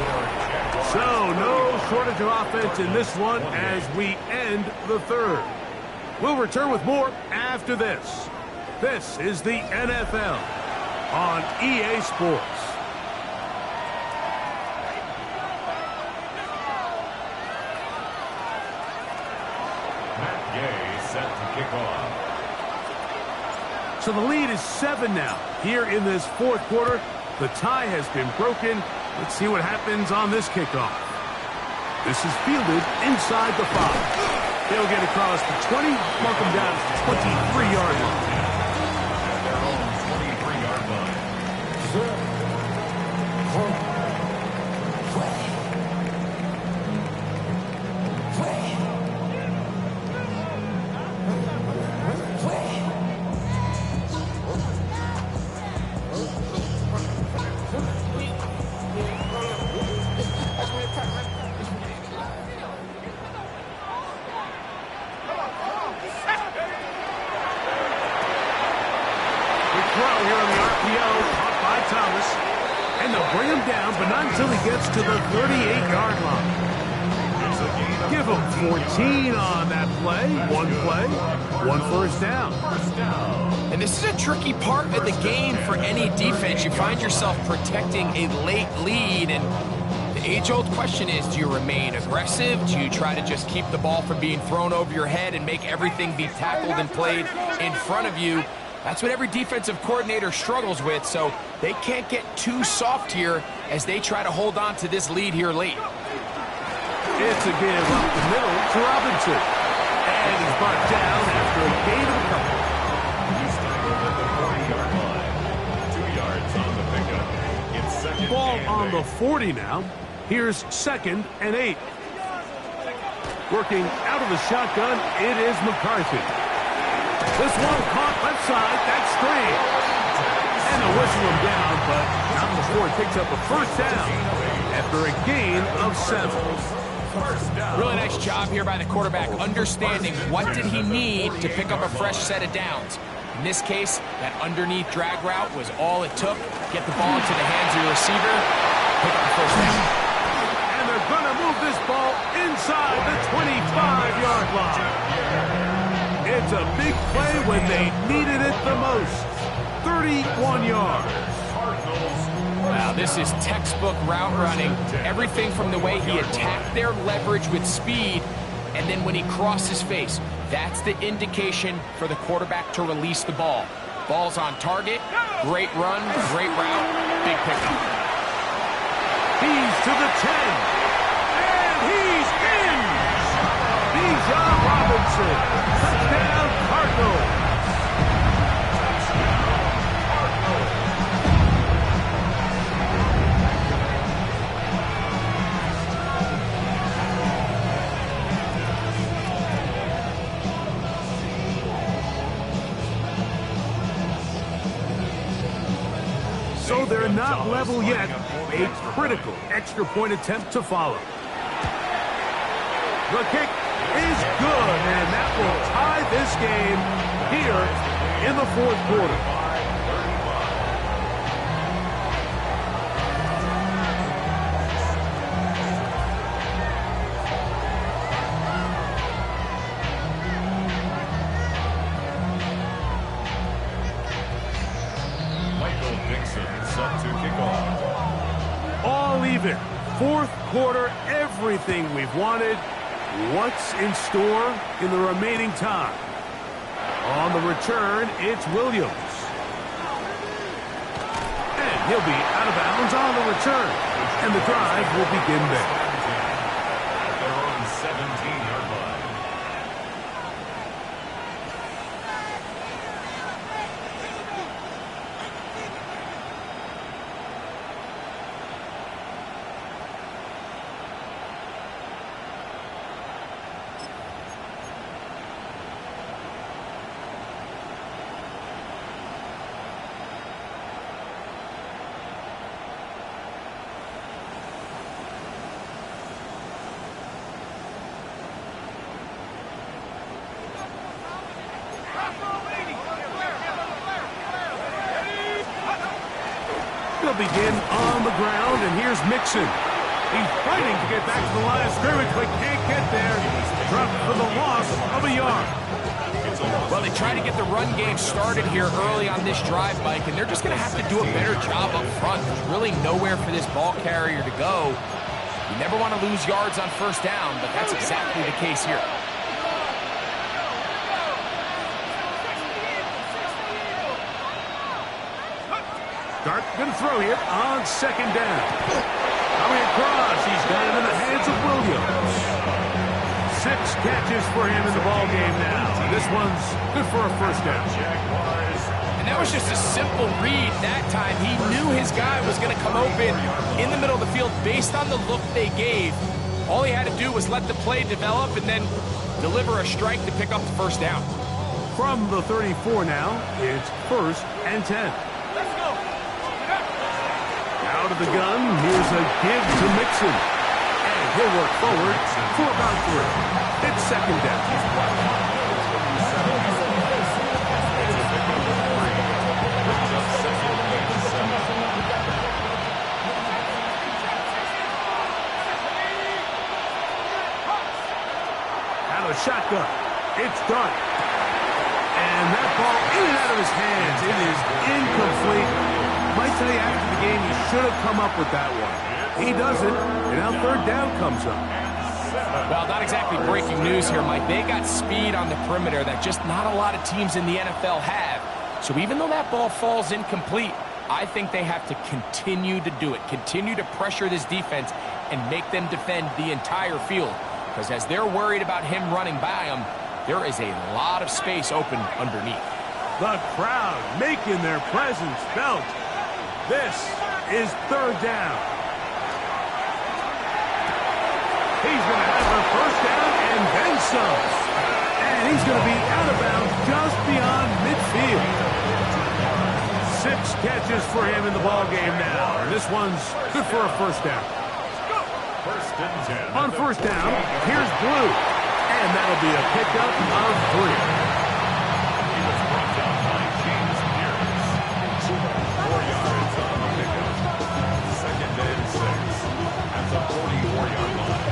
So no shortage of offense in this one as we end the third. We'll return with more after this. This is the NFL on EA Sports. Matt Gay set to kick off. So the lead is 7 now. Here in this fourth quarter, the tie has been broken. Let's see what happens on this kickoff. This is fielded inside the 5. He'll get across the 20, mark him down to the 23-yard line. At their own 23-yard line. Bring him down, but not until he gets to the 38-yard line. Give him 14 on that play. One first down. And this is a tricky part of the game for any defense. You find yourself protecting a late lead, and the age-old question is, do you remain aggressive? Do you try to just keep the ball from being thrown over your head and make everything be tackled and played in front of you? That's what every defensive coordinator struggles with, so they can't get too soft here as they try to hold on to this lead here late. It's a give up the middle to Robinson. And he's brought down after a gain of a couple. He's tackled at the 40-yard line. 2 yards on the pickup. It's second Ball and on 8. the 40 now. Here's second and 8. Working out of the shotgun, it is McCarthy. This one caught left side, that's straight. And they'll whistle him down, but not before he picks up a first down after a gain of 7. Really nice job here by the quarterback, understanding what did he need to pick up a fresh set of downs. In this case, that underneath drag route was all it took. Get the ball into the hands of your receiver, pick up the first down. And they're going to move this ball inside the 25-yard line. It's a big play when they needed it the most. 31 yards. Wow, this is textbook route running. Everything from the way he attacked their leverage with speed, and then when he crossed his face, that's the indication for the quarterback to release the ball. Ball's on target. Great run, great route, big pickup. He's to the 10. And he's in. Bijan Robinson. Touchdown, Cardinals. So they're not level yet. A critical extra point attempt to follow. The kick is good, and that will tie this game here in the fourth quarter. All even. Fourth quarter, everything we've wanted. What's in store in the remaining time? On the return, it's Williams. And he'll be out of bounds on the return. And the drive will begin there. At their own 17-yard line. They'll begin on the ground, and here's Mixon. He's fighting to get back to the line of scrimmage, but can't get there. Dropped for the loss of a yard. Well, they try to get the run game started here early on this drive, Mike, and they're just going to have to do a better job up front. There's really nowhere for this ball carrier to go. You never want to lose yards on first down, but that's exactly the case here. Dart going to throw here on second down. Coming across, he's got it in the hands of Williams. 6 catches for him in the ball game now. This one's good for a first down. And that was just a simple read that time. He knew his guy was going to come open in the middle of the field based on the look they gave. All he had to do was let the play develop and then deliver a strike to pick up the first down. From the 34 now, it's 1st and 10. Out of the gun, here's a give to Mixon. And he'll work forward for about 3. It's second down. Out of the shotgun, it's Dart. And that ball in and out of his hands. It is incomplete. Might tell you after the game he should have come up with that one. He doesn't, and now third down comes up. Well, not exactly breaking news here, Mike. They got speed on the perimeter that just not a lot of teams in the NFL have. So even though that ball falls incomplete, I think they have to continue to do it. Continue to pressure this defense and make them defend the entire field. Because as they're worried about him running by them, there is a lot of space open underneath. The crowd making their presence felt. This is third down. He's going to have a first down and then some. And he's going to be out of bounds just beyond midfield. 6 catches for him in the ball game now. And this one's good for a first down. First and 10. On first down, here's Blue. And that'll be a pickup of 3. He was brought down by James Pierce. 4 yards on the pickup. Second and 6 at the 44-yard line.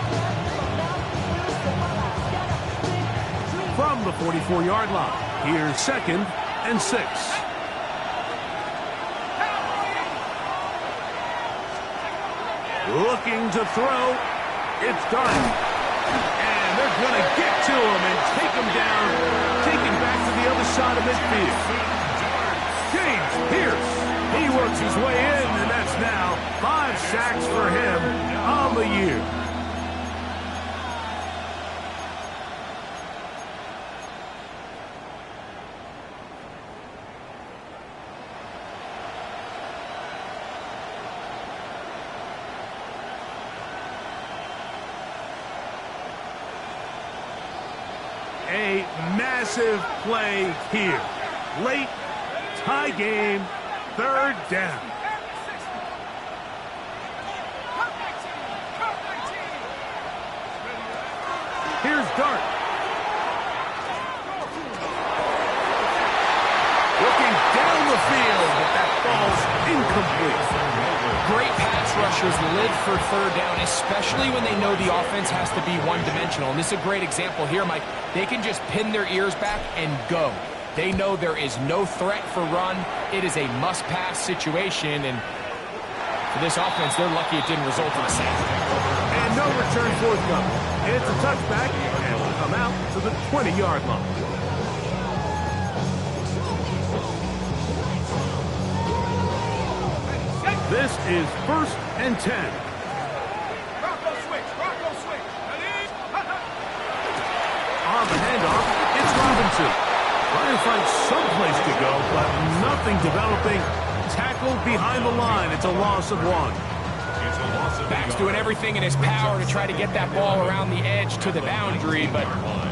From the 44-yard line, here's second and 6. Looking to throw. It's Dart. And they're going to get to him and take him down. Take him back to the other side of midfield. James Pierce. He works his way in, and that's now 5 sacks for him on the year. A massive play here. Late, tie game, 3rd down. Here's Dart. Looking down the field, but that ball's incomplete. Great pass rushers live for 3rd down, especially when they know the offense has to be one-dimensional. And this is a great example here, Mike. They can just pin their ears back and go. They know there is no threat for run. It is a must-pass situation, and for this offense, they're lucky it didn't result in a sack. And no return forthcoming. It's a touchback, and will come out to the 20-yard line. This is 1st and 10. Bronco switch. On the handoff, it's Robinson. Trying to find someplace to go, but nothing developing. Tackled behind the line. It's a loss of 1. Back's doing everything in his power to try to get that ball around the edge to the boundary, but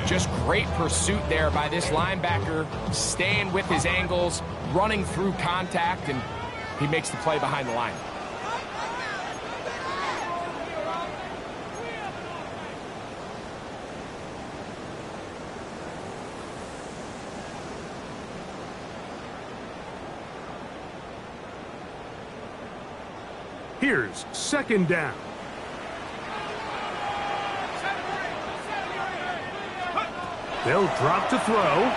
just great pursuit there by this linebacker, staying with his angles, running through contact, and he makes the play behind the line. Here's 2nd down. They'll drop to throw.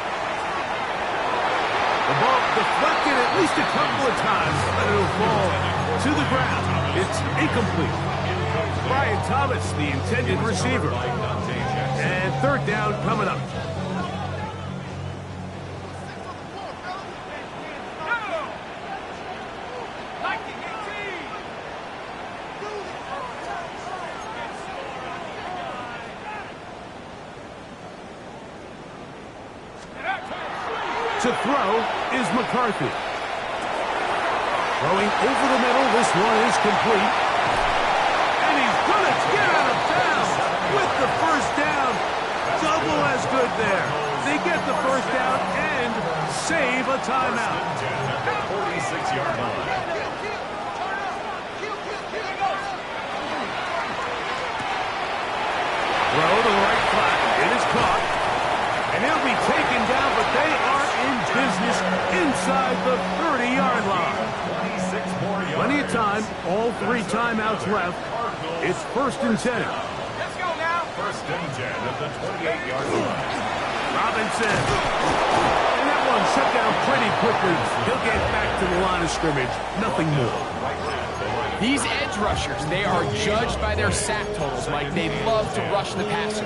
The ball deflected at least a couple of times, but it'll fall to the ground. It's incomplete. Brian Thomas, the intended receiver. And 3rd down coming up. To throw is McCarthy. Throwing over the middle, this one is complete. And he's going to get out of bounds with the 1st down. Double as good there. They get the 1st down and save a timeout. 46-yard line. Throw to the right flat. It is caught. And he'll be taken down, but they are in business inside the 30-yard line. Plenty of time, all 3 timeouts left. It's 1st and 10. Let's go now. 1st and 10 at the 28-yard line. Robinson. And that one shut down pretty quickly. He'll get back to the line of scrimmage. Nothing more. These edge rushers, they are judged by their sack totals, Mike. They love to rush the passer.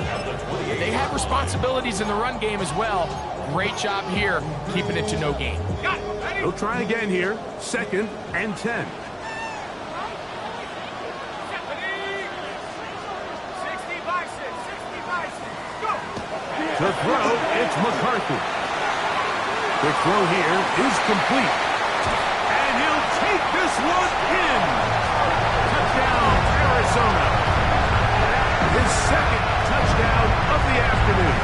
They have responsibilities in the run game as well. Great job here, keeping it to no gain. They'll try again here. 2nd and 10. 60 by 6. Go. To throw, it's McCarthy. The throw here is complete. And he'll take this one in. Touchdown, Arizona. His 2nd touchdown of the afternoon.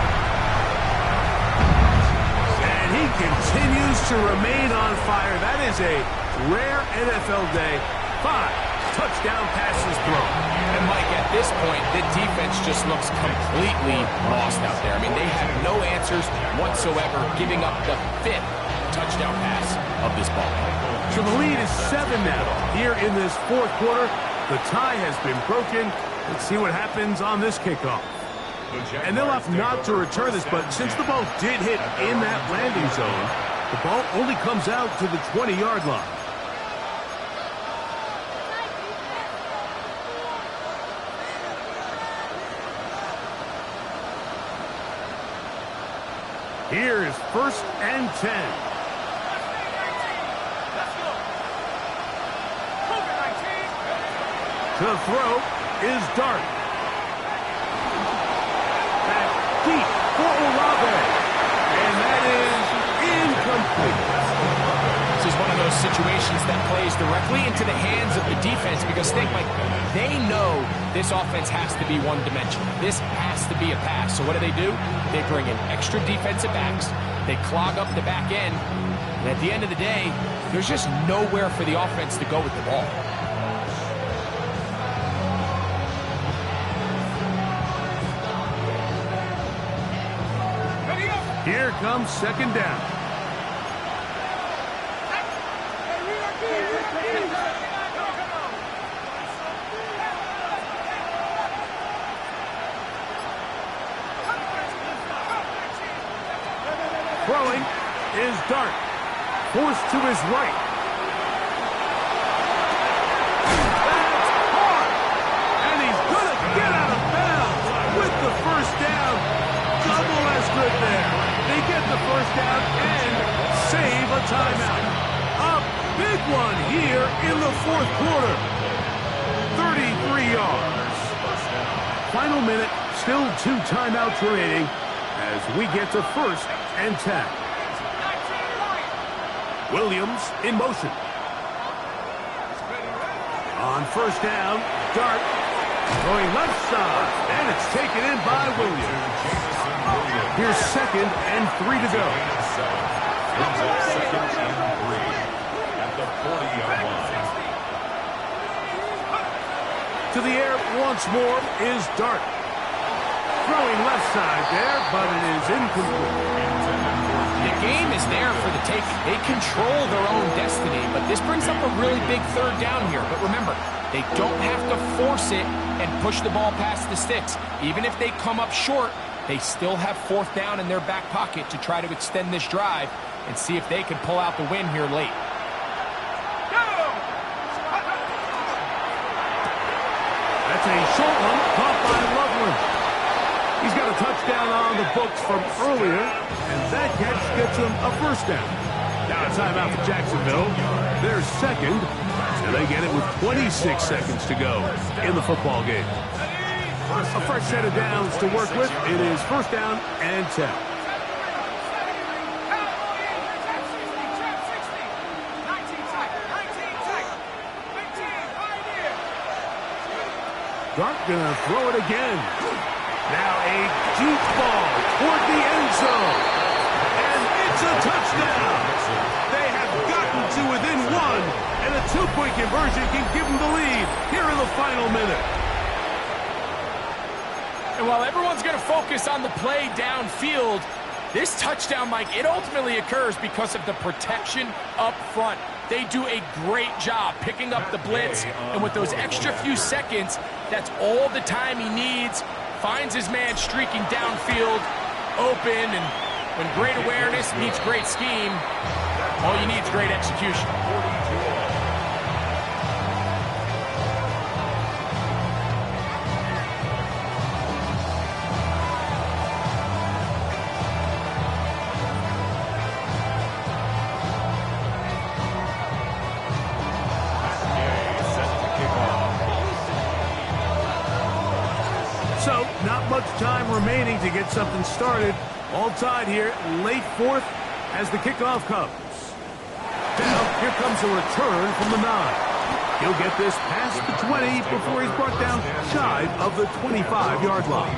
And he continues to remain on fire. That is a rare NFL day. 5 touchdown passes thrown. And Mike, at this point, the defense just looks completely lost out there. I mean, they have no answers whatsoever, giving up the 5th touchdown pass of this ball. So the lead is 7 now. Here in this 4th quarter, the tie has been broken. Let's see what happens on this kickoff. And they'll have not to return this, but since the ball did hit in that landing zone, the ball only comes out to the 20-yard line. Here's 1st and 10. To throw is Dart. Back deep for Olave. And that is incomplete. This is one of those situations that plays directly into the hands of the defense because think, Mike, they know this offense has to be one-dimensional. This has to be a pass. So what do? They bring in extra defensive backs. They clog up the back end. And at the end of the day, there's just nowhere for the offense to go with the ball. Here comes second down. Throwing is Dart. Forced to his right. That's hard. And he's going to get out of bounds with the first down. Double as good there. They get the first down and save a timeout. A big one here in the fourth quarter. 33 yards. Final minute, still 2 timeouts remaining as we get to 1st and 10. Williams in motion. On first down, Dart going left side, and it's taken in by Williams. Here's 2nd and 3 to go. Brings up 2nd and 3 at the 40-yard line. To the air once more is Dart. Throwing left side there, but it is incomplete. The game is there for the taking. They control their own destiny, but this brings up a really big 3rd down here. But remember, they don't have to force it and push the ball past the sticks. Even if they come up short, they still have 4th down in their back pocket to try to extend this drive and see if they can pull out the win here late. That's a short one caught by Loveland. He's got a touchdown on the books from earlier, and that catch gets him a first down. Now a timeout for Jacksonville. They're 2nd, and they get it with 26 seconds to go in the football game. A fresh set of downs to work with. It is 1st down and 10. Dart gonna throw it again. Now a deep ball toward the end zone. And it's a touchdown. They have gotten to within 1, and a 2-point conversion can give them the lead here in the final minute. And while everyone's going to focus on the play downfield, this touchdown, Mike, it ultimately occurs because of the protection up front. They do a great job picking up the blitz, and with those extra few seconds, that's all the time he needs. Finds his man streaking downfield, open, and when great awareness meets great scheme, all you need is great execution. So, not much time remaining to get something started. All tied here, late 4th as the kickoff comes. Now, here comes a return from the 9. He'll get this past the 20 before he's brought down shy of the 25-yard line.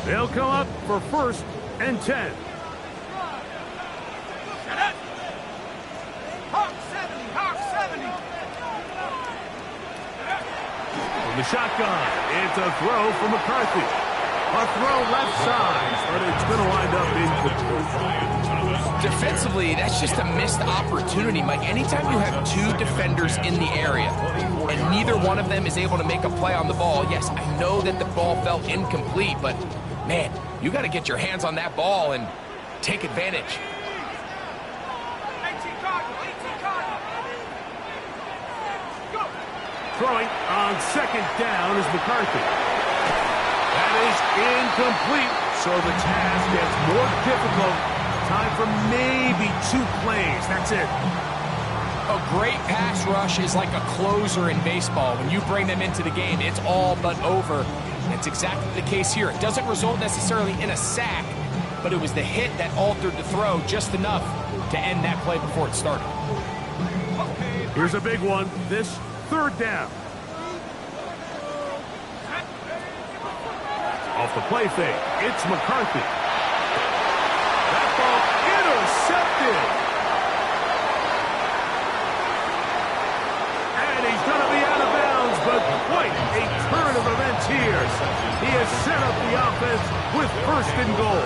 They'll come up for 1st and 10. From the shotgun, it's a throw from McCarthy. A throw left side, but it's going to wind up incomplete. Defensively, that's just a missed opportunity, Mike. Anytime you have 2 defenders in the area and neither one of them is able to make a play on the ball, yes, I know that the ball felt incomplete, but man, you got to get your hands on that ball and take advantage. Throwing on second down is McCarthy. That is incomplete, so the task gets more difficult. Time for maybe 2 plays. That's it. A great pass rush is like a closer in baseball. When you bring them into the game, it's all but over. And it's exactly the case here. It doesn't result necessarily in a sack, but it was the hit that altered the throw just enough to end that play before it started. Here's a big one. This third down. Off the play fake, it's McCarthy. That ball intercepted. And he's going to be out of bounds, but quite a turn of events here. He has set up the offense with first and goal.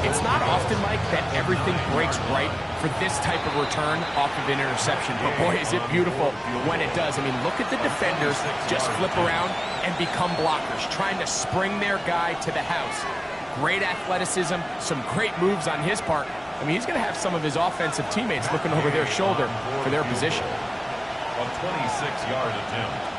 It's not often, Mike, that everything breaks right for this type of return off of an interception. But boy, is it beautiful when it does. I mean, look at the defenders just flip around and become blockers, trying to spring their guy to the house. Great athleticism, some great moves on his part. I mean, he's going to have some of his offensive teammates looking over their shoulder for their position. A 26-yard attempt.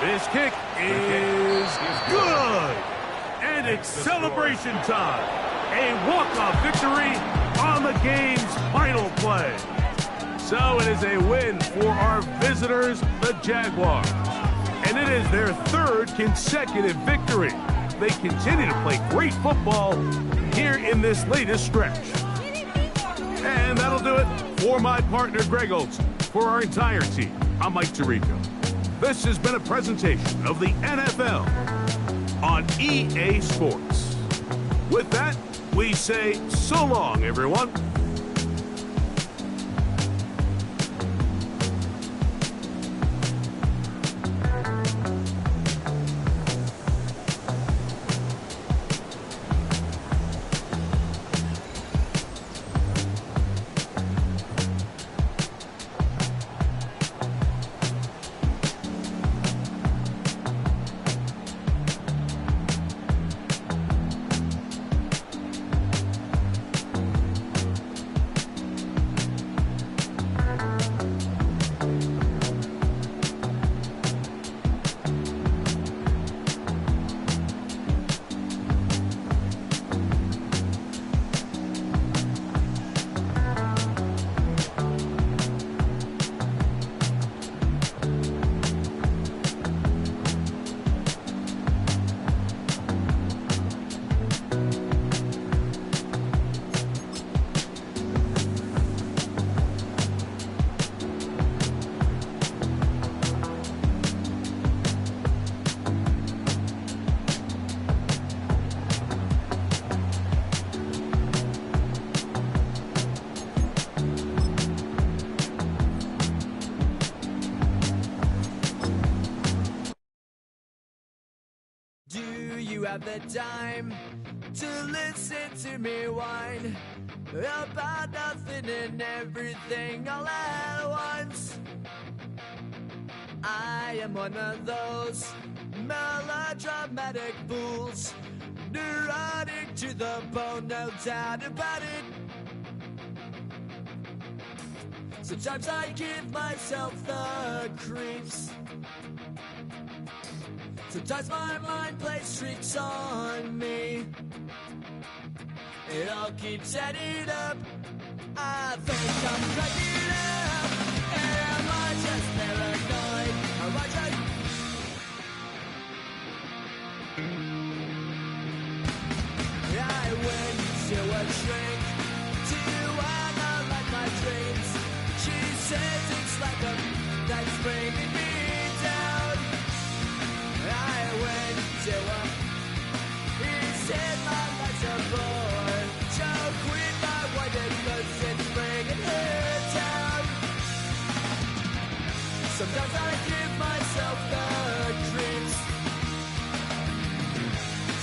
This kick is good. And it's celebration time. A walk-off victory on the game's final play. So it is a win for our visitors, the Jaguars. And it is their 3rd consecutive victory. They continue to play great football here in this latest stretch. And that'll do it for my partner, Greg Olson. For our entire team, I'm Mike Tirico. This has been a presentation of the NFL on EA Sports. With that, we say so long, everyone. Have the time to listen to me whine about nothing and everything all at once. I am one of those melodramatic fools, neurotic to the bone, no doubt about it. Sometimes I give myself the creeps. Sometimes my mind plays tricks on me. It all keeps adding up. I think I'm cracking up. Am I just paranoid? Am I just... I went to a shrink to analyze my dreams. She says it's like a that's bringing me down. I went to a... He said my life's a bore. So quit my wedding cause it's bringing her down. Sometimes I give myself the creeps.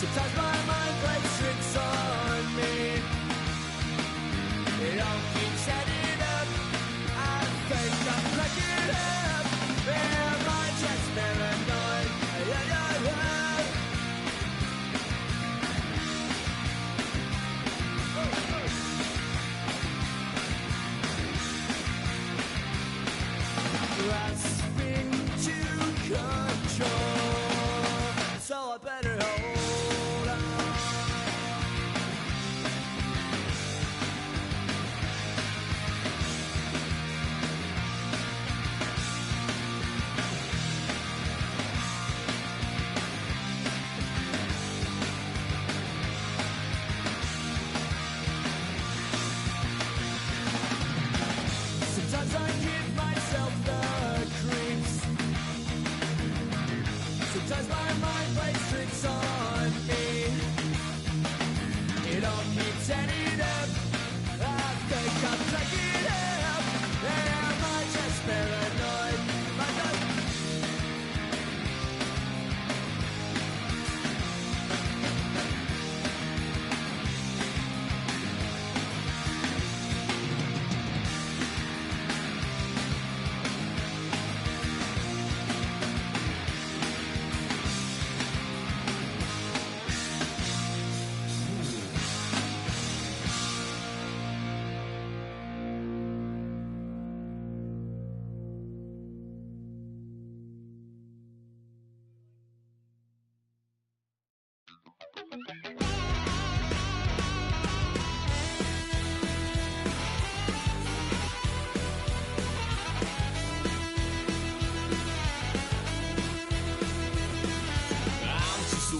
Sometimes my mind plays tricks on me. It all keeps adding up. I think I'm cracking up. Am I just paranoid? Yeah.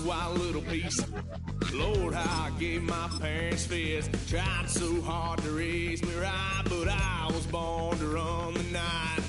Wild little piece. Lord, how I gave my parents fist. Tried so hard to raise me right, but I was born to run the night.